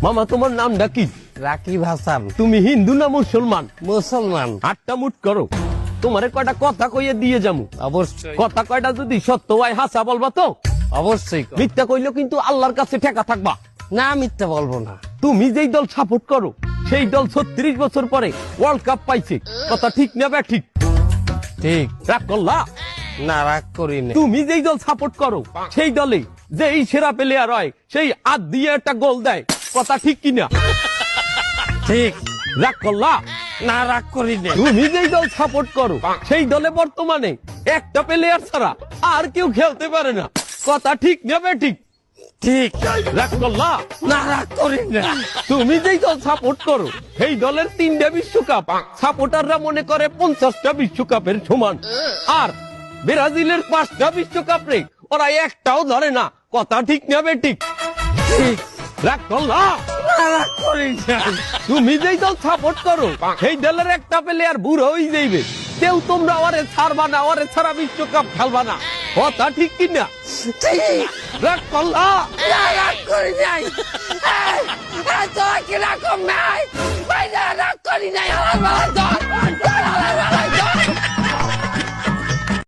মামা তোমার নামটা কি? রাকিব হাসান। তুমি হিন্দু না মুসলমান? মুসলমান। আটটা মুট করো, তোমারে কয়টা কথা কইয়ে দিয়ে যামু। অবশ্যই। কথা কয়টা যদি সত্য হয় হাসা বলবা তো? অবশ্যই। মিথ্যা কইলেও কিন্তু আল্লাহর কাছে ঠেকা থাকবা। না, মিথ্যা বলবো না। তুমি যেই দল সাপোর্ট করো সেই দল 36 বছর পরে ওয়ার্ল্ড কাপ পাইছে, কথা ঠিক না বে ঠিক? ঠিক। রাগ করলা? না, রাগ করি না। তুমি যেই দল সাপোর্ট করো সেই দলে যেই সেরা প্লেয়ার হয় সেই আদ দিয়ে একটা গোল দেয়, কথা ঠিক কিনা? ঠিক। রাগ করলা? না, রাগ করি না। তুমি যেই দল সাপোর্ট করো সেই দলে বর্তমানে একটা প্লেয়ার ছাড়া আর কেউ খেলতে পারে না, কথা ঠিক না বে ঠিক? ঠিক। রাগ করলা? না, রাগ করি না। তুমি যেই দল সাপোর্ট করো সেই দলের 3টা বিশ্বকাপ সাপোর্টাররা মনে করে 50টা বিশ্বকাপের সমান, আর ব্রাজিলের 5টা বিশ্বকাপ রে ওরা একটাও ধরে না, কথা ঠিক না বে ঠিক? ঠিক। রাগ করলা? না, রাগ করি না। তুমি যেই দল সাপোর্ট করো সেই দলের একটা প্লেয়ার বুড়ো হয়ে যাইবে, কেউ তোমরা ওরে ছাড়বা না, ওরে ছাড়া বিশ্বকাপ খেলবা না, কথা ঠিক কিনা? ঠিক। রাগ করলা? না, রাগ করি নাই। তোরা কি রাগ নাই? রাগ করি নাই। আমার বাবা